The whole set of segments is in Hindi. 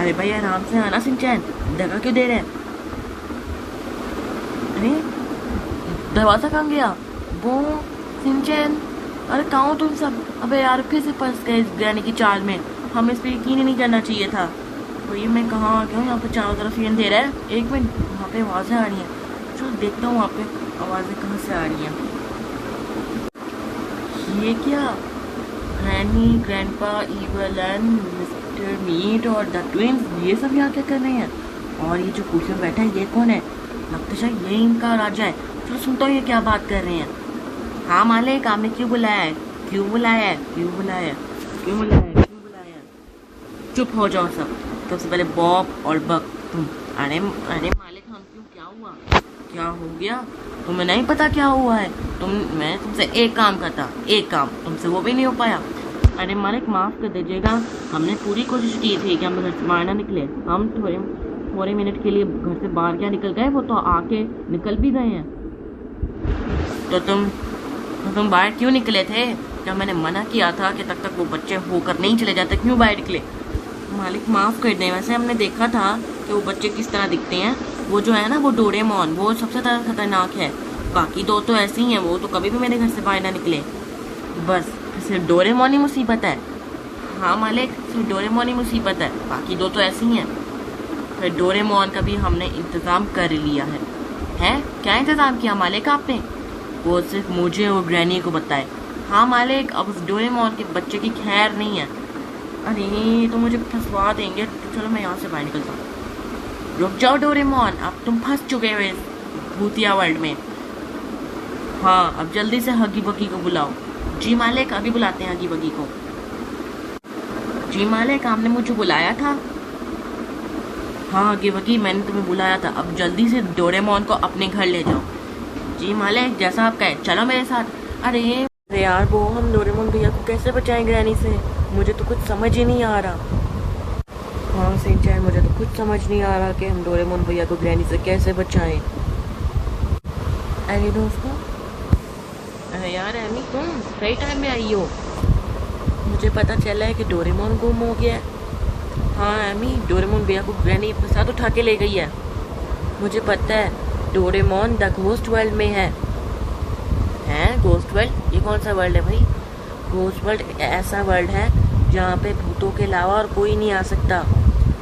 अरे भाई आराम से आना सिंचैन, धक्का क्यों दे रहे हैं? अरे दरवाजा कहाँ गया वो? सिंचैन, अरे कहाँ हो तुम सब? अबे यार फिर से फंस गए इस ग्रैनी की चाल में। हमें इस पर यकीन ही नहीं करना चाहिए था। भाई मैं कहाँ आ गया हूँ? यहाँ पे चारों तरफ ये दे रहा है। एक मिनट, वहाँ पे आवाज़ें आ रही हैं। चलो देखता हूँ वहाँ पे आवाज़ें कहाँ से आ रही हैं। ये क्या? Granny, grandpa, evil and Mister Meat और द ट्विंस, ये सब यहाँ क्या कर रहे हैं? और ये जो कुर्सी में बैठा है ये कौन है? लगता है शायद ये इनका राजा है। चलो सुनता हूँ ये क्या बात कर रहे हैं। हाँ मालिक, आपने क्यों बुलाया है? क्यों बुलाया है? क्यों बुलाया है? क्यों बुलाया है? क्यों बुलाया है? चुप हो जाओ सब। सबसे पहले बॉब और बक, तुम। अरे अरे मालिक, हम क्यों? क्या हुआ? क्या हो गया? तुम्हें नहीं पता क्या हुआ है? मैं तुमसे एक काम करता, एक काम, तुमसे वो भी नहीं हो पाया। अरे मालिक माफ कर दीजिएगा, हमने पूरी कोशिश की थी कि हम घर से बाहर ना निकले। हम थोड़े मिनट के लिए घर से बाहर क्या निकल गए, वो तो आके निकल भी गए हैं। तो तुम बाहर क्यों निकले थे? जब मैंने मना किया था कि तब तक वो बच्चे होकर नहीं चले जाते, क्यों बाहर निकले? मालिक माफ कर दें, वैसे हमने देखा था कि वो बच्चे किस तरह दिखते हैं। वो जो है ना, वो डोरेमोन, वो सबसे ज़्यादा खतरनाक है। बाकी दो तो ऐसे ही हैं, वो तो कभी भी मेरे घर से बाहर ना निकले। बस सिर्फ डोरेमोन ही मुसीबत है। हाँ मालिक, सिर्फ डोरेमोन ही मुसीबत है, बाकी दो तो ऐसे ही हैं। फिर डोरेमोन का भी हमने इंतज़ाम कर लिया है। हैं? क्या इंतज़ाम किया मालिक आपने? वो सिर्फ मुझे और ग्रैनी को बताए। हाँ मालिक, अब उस डोरेमोन के बच्चे की खैर नहीं है। अरे तो मुझे फंसवा देंगे, तो चलो मैं यहाँ से बाहर निकलता हूँ। रुक जाओ डोरेमोन, अब तुम फंस चुके हो इस भूतिया वर्ल्ड में। हाँ, अब जल्दी से हगी बगी को बुलाओ। जी मालिक, अभी बुलाते हैं हगी बगी को। जी मालिक, आपने मुझे बुलाया था? हाँ हगी बगी, मैंने तुम्हें बुलाया था। अब जल्दी से डोरेमोन को अपने घर ले जाओ। जी मालिक, जैसा आप कहें, चलो मेरे साथ। अरे यार, वो हम डोरेमोन भैया को कैसे बचाएं ग्रैनी से? मुझे तो कुछ समझ ही नहीं आ रहा। हाँ सिंचैन, मुझे तो कुछ समझ नहीं आ रहा कि हम डोरेमोन भैया को ग्रैनी से कैसे बचाएं। अरे दोस्तों, अरे यार एमी, तुम सही टाइम में आई हो। मुझे पता चला है कि डोरेमोन गुम हो गया है। हाँ एमी, डोरेमोन भैया को ग्रैनी अपने साथ उठा के ले गई है। मुझे पता है, डोरेमोन द घोस्ट वर्ल्ड में है। हैं? Ghost world? ये कौन सा वर्ल्ड है भाई? घोस्ट वर्ल्ड ऐसा वर्ल्ड है जहाँ पे भूतों के अलावा और कोई नहीं आ सकता।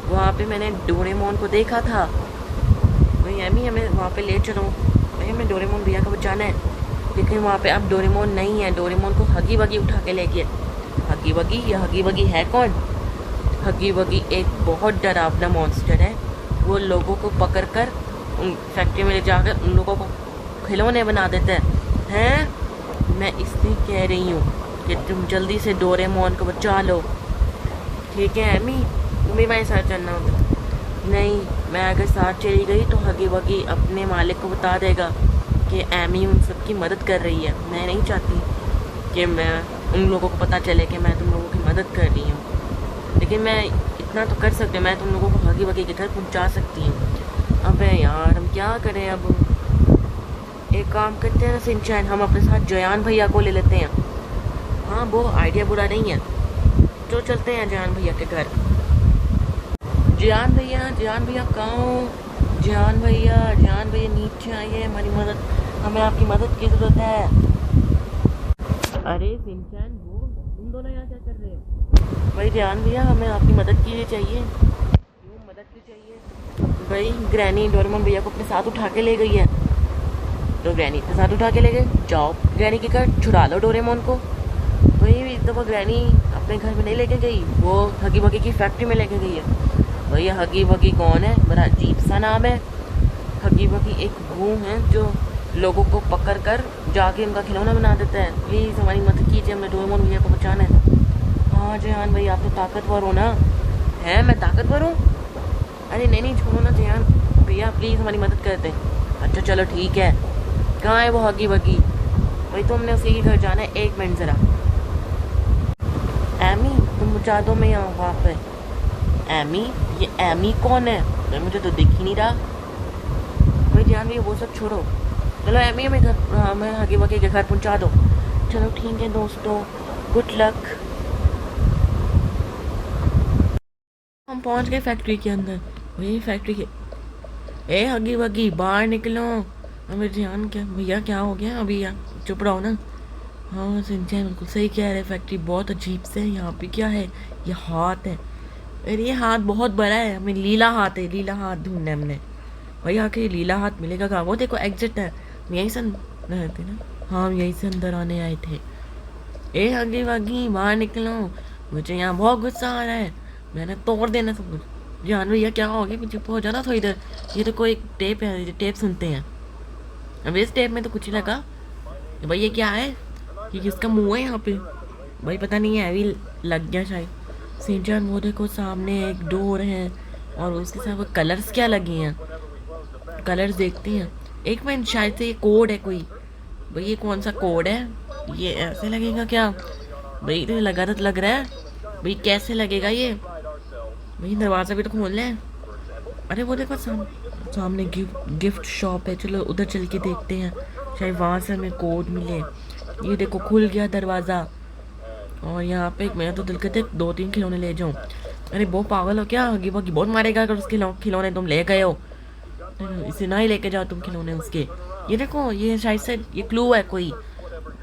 वहाँ पे मैंने डोरेमोन को देखा था। भाई एमी, हमें वहाँ पे ले चलो भाई, हमें डोरेमोन भैया को बचाना है। लेकिन वहाँ पे अब डोरेमोन नहीं है। डोरेमोन को हगी वगी उठा के ले गए। हगी वगी? ये हगी वगी है कौन? हगी वगी एक बहुत डरावना मॉन्स्टर है। वो लोगों को पकड़ कर उन फैक्ट्री में ले जाकर उन लोगों को खिलौने बना देता है। मैं इसलिए कह रही हूँ कि तुम जल्दी से डोरेमोन को बचा लो। ठीक है एमी, तुम्हें मेरे साथ चलना होगा। नहीं, मैं अगर साथ चली गई तो हगी वगी अपने मालिक को बता देगा कि एमी उन सब की मदद कर रही है। मैं नहीं चाहती कि मैं उन लोगों को पता चले कि मैं तुम लोगों की मदद कर रही हूँ। लेकिन मैं इतना तो कर सकती हूँ, मैं तुम लोगों को हगी वगी के घर पहुँचा सकती हूँ। अबे यार, हम क्या करें अब? एक काम करते हैं ना सिंचैन, हम अपने साथ जयान भैया को ले लेते हैं। हाँ, वो आइडिया बुरा नहीं है। तो चलते हैं जयान भैया के घर। जयान भैया कहाँ हो? जयान भैया नीचे आइए, हमें आपकी मदद की जरूरत है। अरे सिंचैन, वो तुम दोनों यहाँ क्या कर रहे हो? भाई जयान भैया, हमें आपकी मदद की चाहिए। क्यों मदद की चाहिए? भाई ग्रैनी डोरेमोन भैया को अपने साथ उठा के ले गई है। तो ग्रैनी के साथ उठा के ले गए, जाओ ग्रैनी के घर छुड़ा लो डोरेमोन को। वही तो वो ग्रैनी अपने घर में नहीं लेके गई, वो हगी वगी की फैक्ट्री में लेके गई है। भैया हगी वगी कौन है? बड़ा अजीब सा नाम है। हगी वगी एक भूत है जो लोगों को पकड़ कर जाके उनका खिलौना बना देता है। प्लीज़ हमारी मदद कीजिए, हमें डोरेमोन भैया को बचाना है। हाँ जयान भाई, आप तो ताकतवर हो ना? है, मैं ताकतवर हूँ? अरे नहीं छोड़ो ना जयान भैया, प्लीज़ हमारी मदद कर दें। अच्छा चलो ठीक है। कहाँ है वो हगी वगी? भाई तो हमने उसी के घर जाना है। एक मिनट ज़रा। एमी, तुम बचा दो, मैं यहाँ वहाँ पे। एमी? ये एमी कौन है? तो मुझे तो दिख ही नहीं रहा। भाई ध्यान भैया वो सब छोड़ो, चलो एमी हमें हगी वगी के घर पहुँचा दो। चलो ठीक है दोस्तों, गुड लक। हम पहुंच गए फैक्ट्री के अंदर। वही फैक्ट्री के ए हगी वगी बाहर निकलो। अबे ध्यान क्या भैया क्या हो गया अभी यार, चुप रहो ना। हाँ सिंचैन बिल्कुल सही कह रहे, फैक्ट्री बहुत अजीब से है। यहाँ पे क्या है, ये हाथ है। अरे ये हाथ बहुत बड़ा है, हमें लीला हाथ है, लीला हाथ ढूंढना है हमने। भाई आके ये लीला हाथ मिलेगा कहाँ? वो देखो एग्जिट है, हम यहीं से रहे थे ना। हाँ हम यहीं से अंदर आने आए थे। ए हगी वगी बाहर निकलो, मुझे यहाँ बहुत गुस्सा आ रहा है, मैंने तोड़ देना सब कुछ। जान भैया क्या हो गया, पीछे हो जाना थोड़ी देर। ये तो कोई टेप है, ये टेप सुनते हैं। अब इस टेप में तो कुछ ही लगा। भाई ये क्या है, ये किसका मुंह है यहाँ पे? भाई पता नहीं है, अभी लग गया शायद। सिंचन वो देखो सामने एक डोर है और उसके साथ वो कलर्स क्या लगे हैं, कलर्स देखते हैं। एक मिनट, शायद से ये कोड है कोई। भाई ये कौन सा कोड है, ये ऐसे लगेगा क्या? भाई तो लगा तो लग रहा है, भाई कैसे लगेगा ये? भाई दरवाज़ा भी तो खोल लें। अरे वो देखो सामने गिफ्ट शॉप है, चलो उधर चल के देखते हैं, शायद वहाँ से हमें कोड मिले। ये देखो खुल गया दरवाज़ा। और यहाँ पे मैं तो दिल करते 2-3 खिलौने ले जाऊँ। अरे वो पागल हो क्या, हगी बगी बहुत मारेगा अगर उसके खिलौने तुम ले गए हो। इसे ना ही लेके जाओ तुम खिलौने उसके। ये देखो ये शायद से ये क्लू है कोई,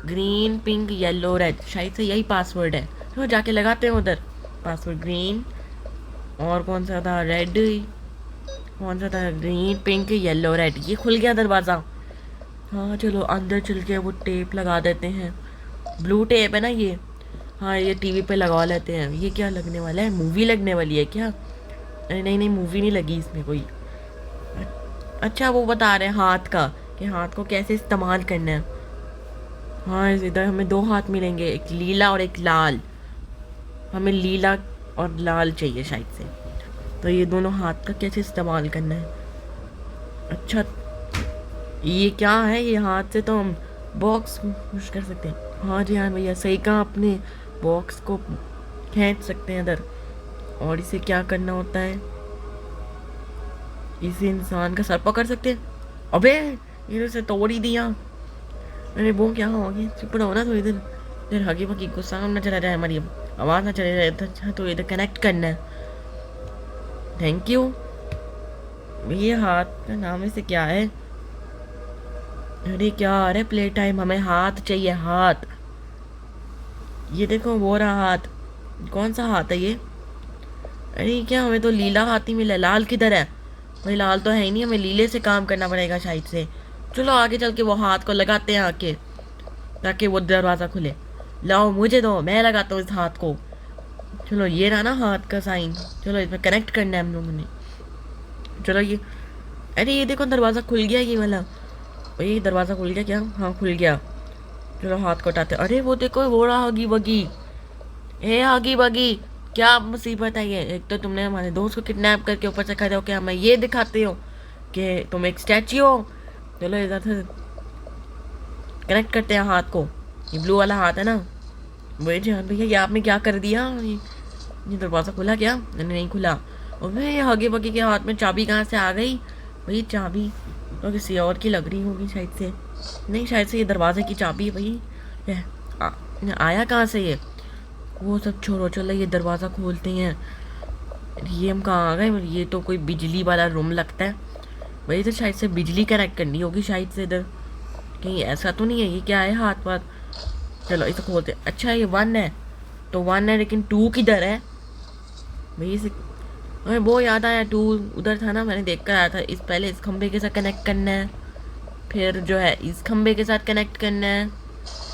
ग्रीन पिंक येलो रेड, शायद से यही पासवर्ड है। तो जाके लगाते हैं उधर पासवर्ड। ग्रीन और कौन सा था, रेड, कौन सा था, ग्रीन पिंक येलो रेड। ये खुल गया दरवाज़ा। हाँ चलो अंदर चल के वो टेप लगा देते हैं, ब्लू टेप है ना ये। हाँ ये टीवी पे लगा लेते हैं। ये क्या लगने वाला है, मूवी लगने वाली है क्या? अरे नहीं नहीं मूवी नहीं लगी इसमें कोई। अच्छा वो बता रहे हैं हाथ का, कि हाथ को कैसे इस्तेमाल करना है। हाँ इधर हमें 2 हाथ मिलेंगे, एक लीला और एक लाल। हमें लीला और लाल चाहिए शायद से। तो ये दोनों हाथ का कैसे इस्तेमाल करना है? अच्छा ये क्या है, ये हाथ से तो हम बॉक्स पुश कर सकते हैं। हाँ जी हाँ भैया सही कहा आपने, बॉक्स को खींच सकते हैं इधर। और इसे क्या करना होता है, इसे इंसान का सर पकड़ सकते हैं। अबे ये तो तोड़ ही दिया। अरे वो क्या हो गया, चुप रहो ना थोड़ी देर। इधर हगी बगी गुस्सा ना चला जाए, हमारी आवाज़ ना चले जाए। अच्छा तो इधर कनेक्ट करना है। Thank you. ये हाथ का नाम इसे क्या है? अरे क्या आ रहा है, प्ले टाइम, हमें हाथ चाहिए, हाथ। ये देखो वो रहा हाथ। कौन सा हाथ है ये? अरे क्या हमें तो लीला हाथ ही मिला, लाल किधर है? भाई लाल तो है ही नहीं, हमें लीले से काम करना पड़ेगा शायद से। चलो आगे चल के वो हाथ को लगाते हैं आके, ताकि वो दरवाज़ा खुले। लाओ मुझे दो, मैं लगाता हूँ इस हाथ को। चलो ये रहा ना हाथ का साइन, चलो इसमें कनेक्ट करना है हम लोगों ने। चलो ये, अरे ये देखो दरवाज़ा खुल गया ये वाला। भाई दरवाज़ा खुल गया क्या? हाँ खुल गया। चलो हाथ को हटाते। अरे वो देखो वो रहा हगी बगी। ए हगी बगी क्या मुसीबत है ये, एक तो तुमने हमारे दोस्त को किडनैप करके ऊपर से खड़े हो के हमें ये दिखाते हो कि तुम एक स्टैच्यू हो। चलो इधर से कनेक्ट करते हैं हाथ को, ये ब्लू वाला हाथ है ना। वही जान भैया ये आपने क्या कर दिया, ये दरवाज़ा खुला क्या? नहीं खुला। और भाई हगे बगे के हाथ में चाबी कहाँ से आ गई? भाई चाबी तो किसी और की लग रही होगी शायद से। नहीं शायद से ये दरवाजे की चाबी है भाई। आया कहाँ से ये? वो सब छोड़ो, चलो ये दरवाज़ा खोलते हैं। ये हम कहाँ आ गए? ये तो कोई बिजली वाला रूम लगता है। वही तो शायद से बिजली कनेक्ट करनी होगी शायद से इधर, कहीं ऐसा तो नहीं है? ये क्या है हाथ वाथ? चलो इसे खोलते हैं। अच्छा ये 1 है, तो 1 है लेकिन 2 किधर है भाई? इसे अरे वो याद आया, 2 उधर था ना, मैंने देख कर आया था। इस पहले इस खंबे के साथ कनेक्ट करना है, फिर जो है इस खंबे के साथ कनेक्ट करना है।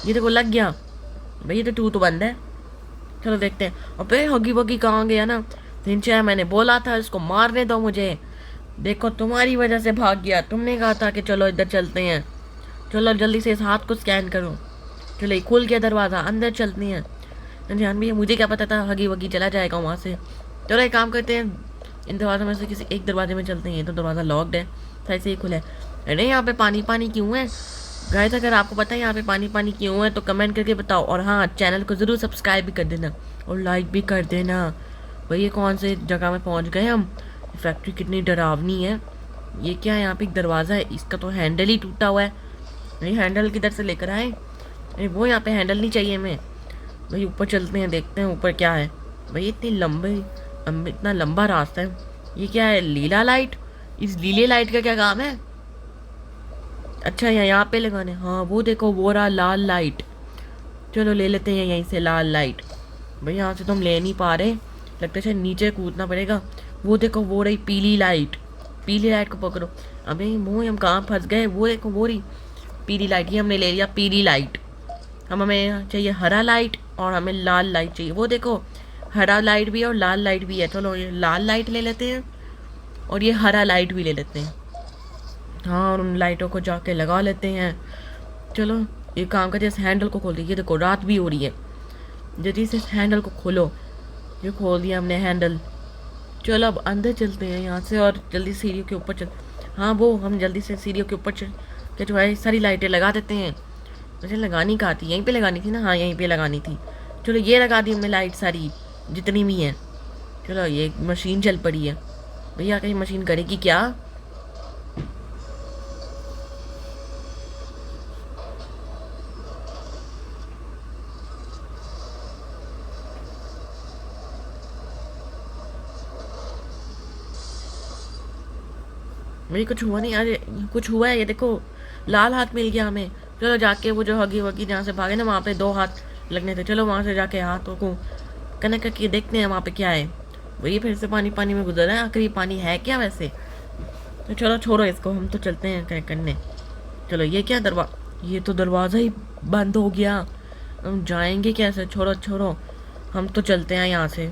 ये देखो लग गया भाई, ये तो 2 तो बंद है। चलो देखते हैं। अबे हगी बगी कहाँ गया ना? सिंचैन मैंने बोला था इसको मारने दो मुझे, देखो तुम्हारी वजह से भाग गया। तुमने कहा था कि चलो इधर चलते हैं, चलो जल्दी से इस हाथ को स्कैन करो। चलो ये खुल गया दरवाज़ा, अंदर चलते हैं। ध्यान भी मुझे क्या पता था हगी वगी चला जाएगा वहाँ से। चलो एक काम करते हैं, इन दरवाज़ों में से किसी एक दरवाजे में चलते हैं। ये तो दरवाज़ा लॉक्ड है, शायद से ही खुला है। अरे यहाँ पे पानी पानी क्यों है गाइस? अगर आपको पता है यहाँ पे पानी पानी क्यों है तो कमेंट करके बताओ। और हाँ चैनल को ज़रूर सब्सक्राइब भी कर देना और लाइक भी कर देना। भाई ये कौन से जगह में पहुँच गए हम? फैक्ट्री कितनी डरावनी है। ये क्या है, यहाँ पे एक दरवाज़ा है, इसका तो हैंडल ही टूटा हुआ है। नहीं हैंडल किधर से लेकर आए? अरे वो यहाँ पे हैंडल नहीं चाहिए हमें। भाई ऊपर चलते हैं, देखते हैं ऊपर क्या है। भाई इतनी लंबी इतना लंबा रास्ता है, ये क्या है, लीला लाइट? इस लीले लाइट का क्या काम है? अच्छा यहाँ पे लगाने, हाँ वो देखो वो रहा लाल लाइट। चलो ले लेते हैं यहीं से लाल लाइट। भाई यहाँ से तो हम ले नहीं पा रहे, लगता है शायद नीचे कूदना पड़ेगा। वो देखो वो रही पीली लाइट, पीली लाइट को पकड़ो। अबे मुँह, हम कहाँ फंस गए? वो देखो वो रही पीली लाइट, ये हमने ले लिया पीली लाइट। हमें चाहिए हरा लाइट और हमें लाल लाइट चाहिए। वो देखो हरा लाइट भी है और लाल लाइट भी है। चलो ये लाल लाइट ले लेते हैं और ये हरा लाइट भी ले लेते हैं। हाँ, और उन लाइटों को जाके लगा लेते हैं। चलो ये काम करते हैं, इस हैंडल को खोल दीजिए। देखो रात भी हो रही है, जल्दी से इस हैंडल को खोलो। ये खोल दिया हमने हैंडल। चलो अब अंदर चलते हैं यहाँ से और जल्दी सीढ़ियों के ऊपर चल। हाँ वो हम जल्दी से सीढ़ियों के ऊपर चल के जो है सारी लाइटें लगा देते हैं। मुझे लगानी कहाँ थी? यहीं पे लगानी थी ना? हाँ यहीं पे लगानी थी। चलो ये लगा दी हमने लाइट सारी जितनी भी हैं। चलो ये मशीन चल पड़ी है। भैया कहीं मशीन करेगी क्या? मुझे कुछ हुआ नहीं, अरे कुछ हुआ है, ये देखो लाल हाथ मिल गया हमें। चलो जाके वो जो हगी वगी जहाँ से भागे ना, वहाँ पे 2 हाथ लगने थे। चलो वहाँ से जाके हाथों को कनेक्ट करके देखते हैं वहाँ पे क्या है। वही फिर से पानी पानी में गुजर रहा है, आखिर ये पानी है क्या वैसे? तो चलो छोड़ो इसको, हम तो चलते हैं कनेक्ट करने। चलो ये क्या ये तो दरवाज़ा ही बंद हो गया, हम जाएंगे कैसे? छोड़ो छोड़ो, हम तो चलते हैं यहाँ से।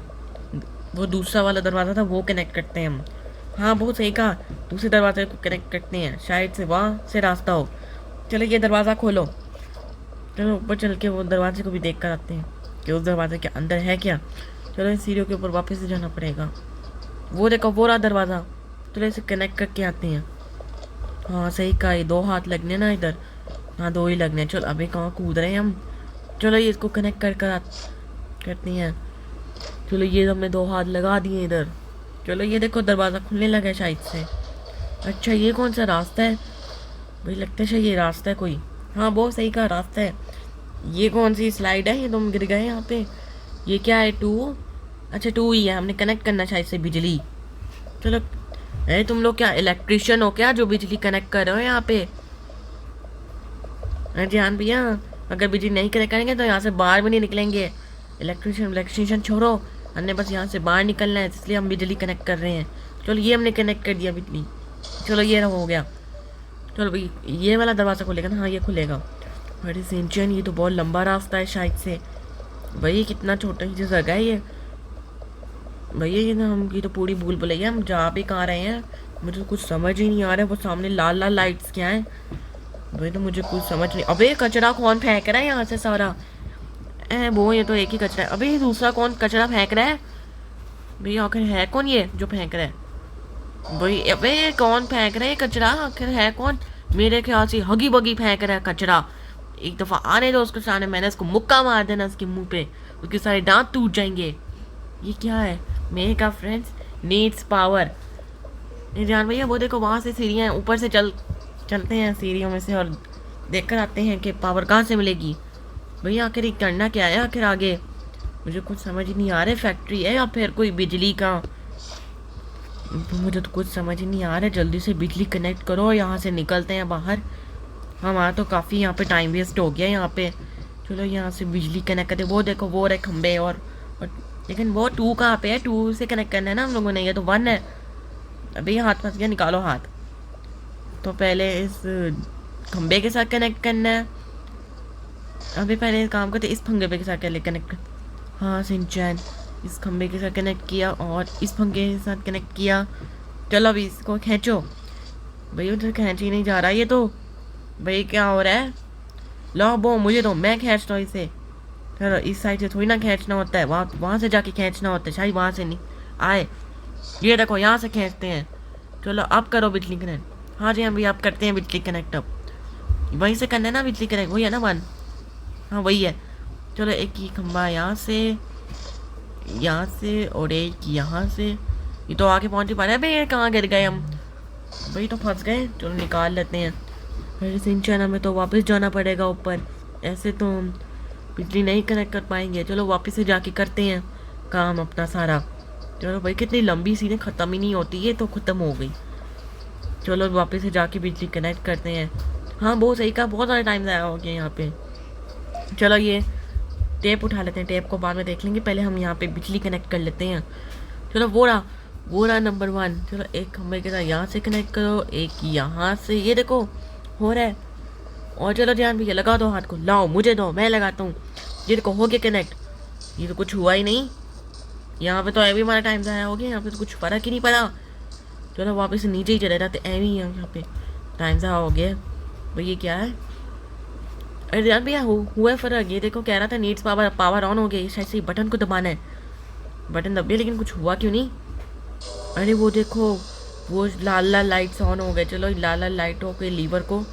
वो दूसरा वाला दरवाज़ा था वो कनेक्ट करते हैं हम। हाँ बहुत सही कहा, दूसरे दरवाजे को कनेक्ट करते हैं, शायद से वहाँ से रास्ता हो। चलो ये दरवाज़ा खोलो। चलो ऊपर चल के वो दरवाजे को भी देख कर आते हैं कि उस दरवाजे के अंदर है क्या। चलो इस सीढ़ियों के ऊपर वापस से जाना पड़ेगा। वो देखो वो रहा दरवाज़ा। चलो इसे कनेक्ट करके आते हैं। हाँ सही कहा, ये 2 हाथ लगने ना इधर। हाँ 2 ही लगने। चलो अभी कहाँ कूद रहे हैं हम। चलो ये इसको कनेक्ट करते हैं। चलो ये हमने 2 हाथ लगा दिए इधर। चलो ये देखो दरवाज़ा खुलने लगा है शायद से। अच्छा ये कौन सा रास्ता है? भाई लगता है शायद ये रास्ता है कोई। हाँ बहुत सही कहा, रास्ता है। ये कौन सी स्लाइड है? ये तुम गिर गए यहाँ पे। ये क्या है 2? अच्छा 2 ही है, हमने कनेक्ट करना शायद से बिजली। चलो अरे तुम लोग क्या इलेक्ट्रिशियन हो क्या जो बिजली कनेक्ट कर रहे हो यहाँ पे? अरे ध्यान भैया, अगर बिजली नहीं कनेक्ट करेंगे तो यहाँ से बाहर भी नहीं निकलेंगे। इलेक्ट्रिशियन छोड़ो, हमने बस यहाँ से बाहर निकलना है, इसलिए हम बिजली कनेक्ट कर रहे हैं। चलो ये हमने कनेक्ट कर दिया बिजली। चलो ये हो गया। चलो भाई ये वाला दरवाज़ा खुलेगा ना? हाँ ये खुलेगा। अरे सिंचन ये तो बहुत लंबा रास्ता है शायद से। भाई कितना छोटा ही जगह है ये। भैया ये ना हम ये तो पूरी भूल भुलैया, हम जा भी कहाँ रहे हैं? मुझे तो कुछ समझ ही नहीं आ रहा है। वो सामने लाल लाल लाइट्स क्या है? भाई तो मुझे कुछ समझ नहीं। अबे कचरा कौन फेंक रहा है यहाँ से सारा? वो ये तो एक ही कचरा है। अबे दूसरा कौन कचरा फेंक रहा है? भैया आखिर है कौन ये जो फेंक रहा है? भाई अबे कौन फेंक रहा है कचरा? आखिर है कौन? मेरे ख्याल से हगी बगी फेंक रहा है कचरा। एक दफ़ा आने दो उसके सामने, मैंने उसको मुक्का मार देना उसके मुंह पे, उसके सारे दांत टूट जाएंगे। ये क्या है? Mega friends needs power. ये जान भैया वो देखो वहाँ से सीढ़ियाँ, ऊपर से चलते हैं सीढ़ियों में से और देख कर आते हैं कि पावर कहाँ से मिलेगी। भैया आखिर ये करना क्या है आखिर आगे? मुझे कुछ समझ ही नहीं आ रहा है, फैक्ट्री है या फिर कोई बिजली का? मुझे तो कुछ समझ ही नहीं आ रहा है। जल्दी से बिजली कनेक्ट करो और यहाँ से निकलते हैं बाहर। हमारा तो काफ़ी यहाँ पे टाइम वेस्ट हो गया यहाँ पे। चलो यहाँ से बिजली कनेक्ट करते। वो देखो वो रहे खंबे और लेकिन वो 2 कहाँ पे है? 2 से कनेक्ट करना है ना हम लोगों ने, ये तो 1 है। अभी हाथ फंस गया, निकालो हाथ। तो पहले इस खंबे के साथ कनेक्ट करना है। अभी पहले काम करते इस खंबे के साथ कनेक्ट कर। हाँ सिंचन इस खंबे के साथ कनेक्ट किया और इस पंखे के साथ कनेक्ट किया। चलो अभी इसको खींचो। भाई उधर खींच ही नहीं जा रहा ये तो। भाई क्या हो रहा है? लो वो मुझे तो, मैं खींचता हूँ इसे। चलो इस साइड से थोड़ी ना खींचना होता है, वहाँ से जाके खींचना होता है, शायद वहाँ से नहीं आए। ये देखो यहाँ से खींचते हैं। चलो अब करो बिजली कनेक्ट। हाँ जी हाँ भैया अब करते हैं बिजली कनेक्ट। अब वहीं से करना है ना बिजली कनेक्ट? वही है ना 1? हाँ वही है। चलो एक ही खंबा यहाँ से और एक यहाँ से। ये तो आगे पहुँच ही पा रहा है। भाई कहाँ गिर गए हम? भाई तो फंस गए। चलो निकाल लेते हैं। फिर सिंचन हमें तो वापस जाना पड़ेगा ऊपर, ऐसे तो हम बिजली नहीं कनेक्ट कर पाएंगे। चलो वापस से जाके करते हैं काम अपना सारा। चलो भाई, कितनी लंबी सीने ख़त्म ही नहीं होती, ये तो ख़त्म हो गई। चलो वापस से जाके बिजली कनेक्ट करते हैं। हाँ बहुत सही कहा, बहुत सारे टाइम आया हो गया यहाँ पे। चलो ये टेप उठा लेते हैं, टेप को बाद में देख लेंगे, पहले हम यहाँ पे बिजली कनेक्ट कर लेते हैं। चलो वो रहा नंबर 1। चलो एक खंभे के साथ यहाँ से कनेक्ट करो, एक यहाँ से, ये देखो हो रहा है। और चलो ध्यान भैया लगा दो हाथ को, लाओ मुझे दो, मैं लगाता हूँ। ये देखो हो गया कनेक्ट। ये तो कुछ हुआ ही नहीं, यहाँ पे तो अभी हमारा टाइम ज़ाया हो गया, यहाँ पे तो कुछ फ़र्क ही नहीं पड़ा। चलो वापस नीचे ही चले जाते, एवी ही यहाँ पे टाइम ज़ाया हो गया। भाई ये क्या है? अरे ध्यान भैया हुआ है फ़र्क। ये देखो कह रहा था नीड्स पावर ऑन हो गया, शायद से बटन को दबाना है। बटन दबिए लेकिन कुछ हुआ क्यों नहीं? अरे वो देखो वो लाल लाल लाइट्स ऑन हो गए। चलो लाल लाल लाइटों के लीवर को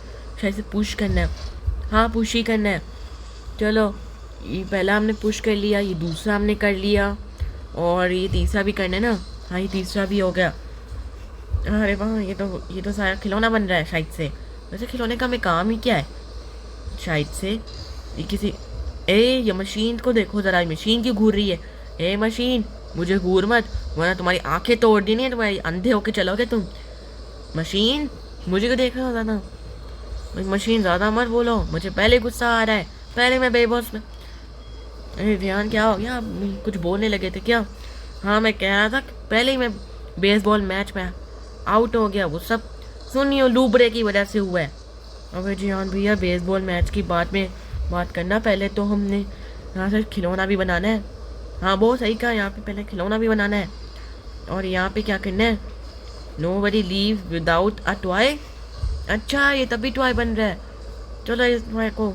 शायद से पुश करना है। हाँ पुश ही करना है। चलो ये पहला हमने पुश कर लिया, ये दूसरा हमने कर लिया, और ये तीसरा भी करना है ना। हाँ ये तीसरा भी हो गया। अरे वाह, ये तो सारा खिलौना बन रहा है शायद से। वैसे खिलौने का हमें काम ही क्या है शायद से। ये किसी ये मशीन को देखो ज़रा, मशीन क्यों घूर रही है? ए मशीन मुझे घूर मत, वरना तुम्हारी आंखें तोड़ देनी है, तुम्हारी अंधे होके चलोगे तुम। मशीन मुझे क्यों देख रहे हो ज़्यादा? मशीन ज़्यादा मत बोलो, मुझे पहले गुस्सा आ रहा है, पहले मैं बेबस में। अरे ध्यान क्या हो गया, कुछ बोलने लगे थे क्या? हाँ मैं कह रहा था पहले ही मैं बेसबॉल मैच में आउट हो गया, वो सब सुनियो लूबरे की वजह से हुआ है। अबे जियान भैया बेसबॉल मैच की बात करना, पहले तो हमने यहाँ से खिलौना भी बनाना है। हाँ बहुत सही कहा, यहाँ पे पहले खिलौना भी बनाना है। और यहाँ पे क्या करना है? Nobody leave without a toy. अच्छा ये तभी टॉय बन रहा है। चलो इस टॉय को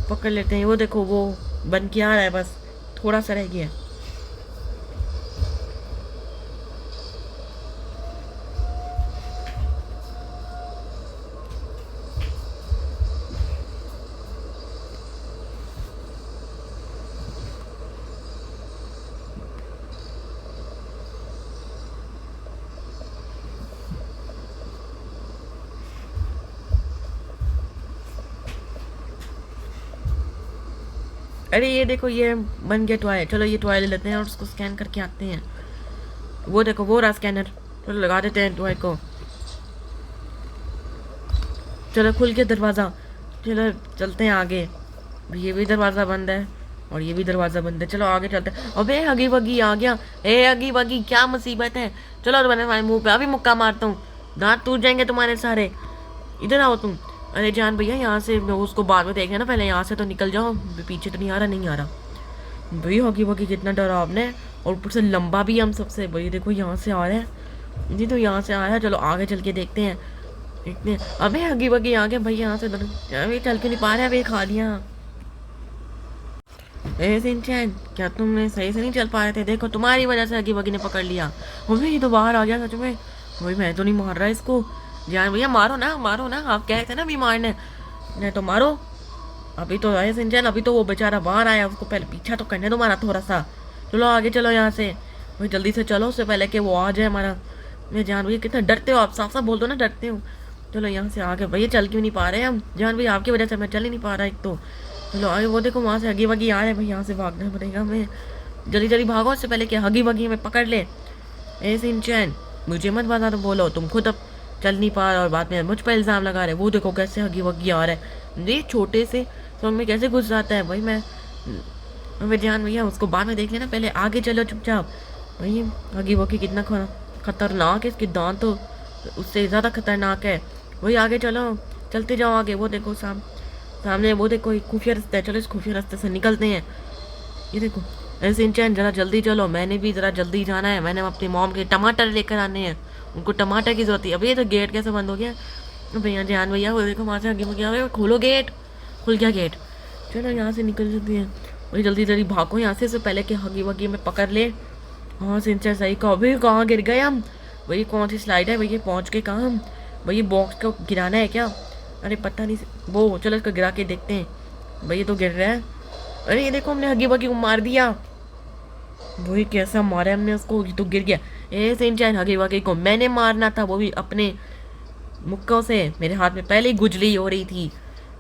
पकड़ लेते हैं। वो देखो वो बन के आ रहा है, बस थोड़ा सा रह गया है। अरे ये देखो ये बन गया टॉय। चलो ये टॉय ले लेते हैं और उसको स्कैन करके आते हैं। वो देखो वो रहा स्कैनर। चलो लगा देते हैं टॉय को। चलो खुल के दरवाज़ा। चलो चलते हैं आगे। ये भी दरवाज़ा बंद है और ये भी दरवाज़ा बंद है। चलो आगे चलते हैं। अबे हगी वगी आ गया। हगी वगी क्या मुसीबत है? चलो तो मैंने मुँह पे अभी मुक्का मारता हूँ, दांत टूट जाएंगे तुम्हारे सारे। इधर आओ तुम। अरे जान भैया यहाँ से उसको बाद में देखें ना, पहले यहाँ से तो निकल जाओ। पीछे तो नहीं आ रहा भाई। हॉकी वॉकी कितना डरा आपने, और ऊपर से लंबा भी हम सबसे। भाई देखो यहाँ से आ रहा है जी, तो यहाँ से आ रहा है। चलो आगे चल के देखते हैं। अबे हगी वगी आ गया भाई यहाँ से। अभी चल के नहीं पा रहे, अभी खा लिया। सिंचैन क्या तुमने सही से नहीं चल पा रहे थे? देखो तुम्हारी वजह से हगी वगी ने पकड़ लिया। अबे ये तो बाहर आ गया सच में। भाई मैं तो नहीं मार रहा इसको। जान भैया मारो ना आप कह रहे थे ना अभी मारने, नहीं तो मारो। अभी तो आए सिंचन, अभी तो वो बेचारा बाहर आया, उसको पहले पीछा तो करने दो हमारा थोड़ा सा। चलो आगे चलो यहाँ से। भाई जल्दी से चलो, उससे पहले कि वो आ जाए हमारा। मैं जान भैया कितना डरते हो आप, साफ साफ बोल दो ना डरते हो। चलो यहाँ से आगे। भैया चल क्यों नहीं पा रहे हम? जान भैया आपकी वजह से मैं चल ही नहीं पा रहा एक तो। चलो आगे। वो देखो वहाँ से हगी वगी आ रहे हैं भाई, यहाँ से भागना पड़ेगा हमें। जल्दी जल्दी भागो, उससे पहले कि हगी वगी हमें पकड़ ले। ए सिंचन मुझे मत बता तो बोलो, तुम खुद अब चल नहीं पा रहा और बाद में मुझ पर इल्ज़ाम लगा रहे। वो देखो कैसे हगी वगी आ रहा है, ये छोटे से तो में कैसे घुस जाता है भाई। मैं जान भैया उसको बाद में देख लेना, पहले आगे चलो चुपचाप। भाई हगी वगी कितना खतरनाक है, इसके दांत तो उससे ज़्यादा खतरनाक है। वही आगे चलो, चलते जाओ आगे। वो देखो सामने वो देखो एक खुफिया रास्ता है। चलो इस खुफिया रास्ते से निकलते हैं। ये देखो ऐसे इंचैन ज़रा जल्दी चलो, मैंने भी ज़रा जल्दी जाना है। मैंने अपनी मॉम के टमाटर लेकर आने हैं, उनको टमाटर की जरूरत है। अब ये तो गेट कैसे बंद हो गया भैया? जान भैया वो देखो वहाँ से आगे गया, खोलो गेट। खुल गया गेट। चलो यहाँ से निकल जाते हैं। वही जल्दी जल्दी भागो यहाँ से पहले कि हगी वगी में पकड़ ले। हाँ सिंचर सही कहो। भाई कहाँ गिर गए हम? वही कौन सी स्लाइड है भैया? पहुँच के कहाँ हम? भैया बॉक्स को गिराना है क्या? अरे पता नहीं वो। चलो इसको गिरा के देखते हैं। भैया तो गिर रहा है। अरे ये देखो हमने हगी वगी को मार दिया। वही कैसा मारा हमने उसको, ये तो गिर गया। ए सिंचैन हगी वगी को मैंने मारना था, वो भी अपने मुक्कों से। मेरे हाथ में पहले ही गुजली हो रही थी।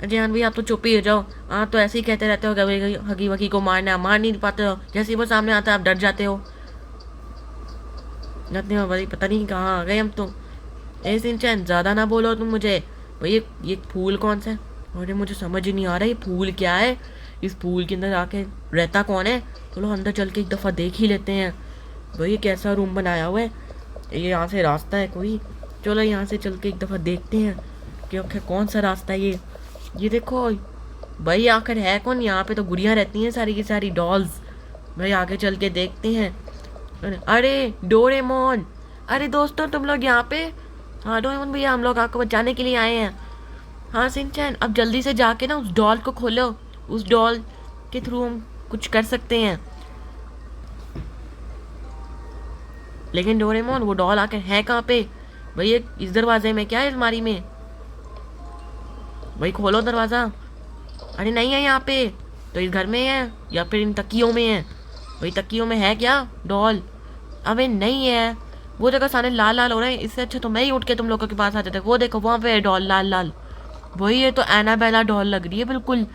जान भैया आप तो चुप ही हो जाओ। आप तो ऐसे ही कहते रहते हो कि हगी वगी को मारना, मार नहीं पाते हो। जैसे ही वो सामने आता है आप डर जाते हो। जाते हैं भाई, पता नहीं कहाँ आ गए हम तो। ए सिंचन ज़्यादा ना बोलो तुम मुझे। भाई ये फूल कौन सा है? अरे मुझे समझ ही नहीं आ रहा ये फूल क्या है। इस फूल के अंदर आके रहता कौन है? चलो अंदर चल के एक दफ़ा देख ही लेते हैं। भाई ये कैसा रूम बनाया हुआ है? ये यहाँ से रास्ता है कोई? चलो यहाँ से चल के एक दफ़ा देखते हैं कि आखिर कौन सा रास्ता है ये देखो भाई, आखिर है कौन यहाँ पे? तो गुड़ियाँ रहती हैं सारी की सारी, डॉल्स। भाई आगे चल के देखते हैं। अरे डोरेमोन, अरे दोस्तों तुम लोग यहाँ पे? हाँ डोरेमोन भैया, हम लोग आपको बचाने के लिए आए हैं। हाँ सिंचैन, अब जल्दी से जाके ना उस डॉल को खोलो। उस डॉल के थ्रू हम कुछ कर सकते हैं। लेकिन डोरेमोन वो डॉल आकर है कहाँ पे? भैया इस दरवाजे में क्या है? अलमारी में? भाई खोलो दरवाज़ा। अरे नहीं है यहाँ पे। तो इस घर में है या फिर इन तकियों में है? भाई तकियों में है क्या डॉल? अबे नहीं है, वो जगह सारे लाल लाल हो रहे हैं। इससे अच्छा तो मैं ही उठ के तुम लोगों के पास आते थे। वो देखो वहाँ पे है डॉल लाल लाल। वही ये तो एनाबेला डॉल लग रही है बिल्कुल।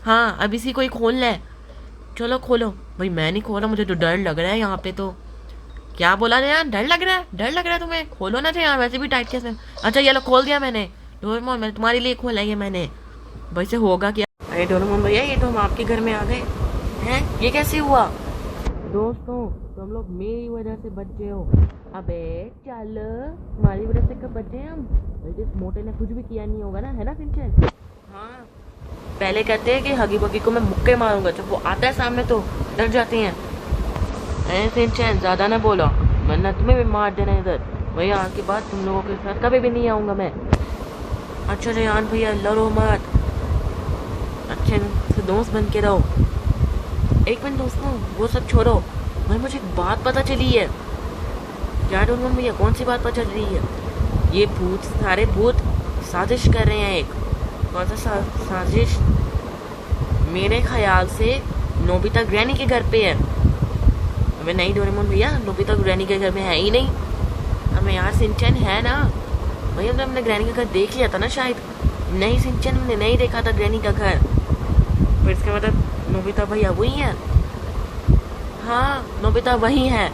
हाँ अब इसी को ही खोलना है। चलो खोलो। भाई मैं नहीं खोला, मुझे तो डर लग रहा है यहाँ पे। तो क्या बोला ना यार, डर लग रहा है? डर लग रहा है तुम्हें? खोलो ना थे यार, वैसे भी टाइट कैसे। अच्छा ये लो खोल दिया मैंने। डोरेमोन मैं तुम्हारे लिए खोला ये मैंने। वैसे होगा क्या? अरे डोरेमोन भैया ये तो हम आपके घर में आ गए हैं, ये कैसे हुआ? दोस्तों तुम लोग मेरी वजह से बच गए हो। अबे चल, तुम्हारी वजह से कब बचे हम? भाई इस मोटे ने कुछ भी किया नहीं होगा ना, है ना सिंचन? हाँ पहले कहते हैं कि हगी बगी को मैं मुक्के मारूंगा, जब वो आता है सामने तो डर जाते हैं। ऐसे सिंचन ज़्यादा ना बोलो वरना तुम्हें भी मार देना इधर। भैया आज के बाद तुम लोगों के साथ कभी भी नहीं आऊँगा मैं। अच्छा रेहान भैया लड़ो मत, अच्छे से दोस्त बन के रहो। एक मिनट दोस्तों वो सब छोड़ो, भाई मुझे एक बात पता चली है। क्या डोरेमोन भैया कौन सी बात पता चल रही है? ये भूत, सारे भूत साजिश कर रहे हैं। एक कौन सा साजिश? मेरे ख्याल से नोबिता ग्रैनी के घर पे है। अबे नहीं डोरेमोन भैया, नोबिता ग्रैनी के घर में है ही नहीं। हमें यार सिंचन है ना भैया, हमने ग्रैनी का घर देख लिया था ना शायद। नहीं सिंचन हमने नहीं देखा था ग्रैनी का घर। फिर इसका मतलब नोबिता भैया वही है? हाँ नोबिता वही है।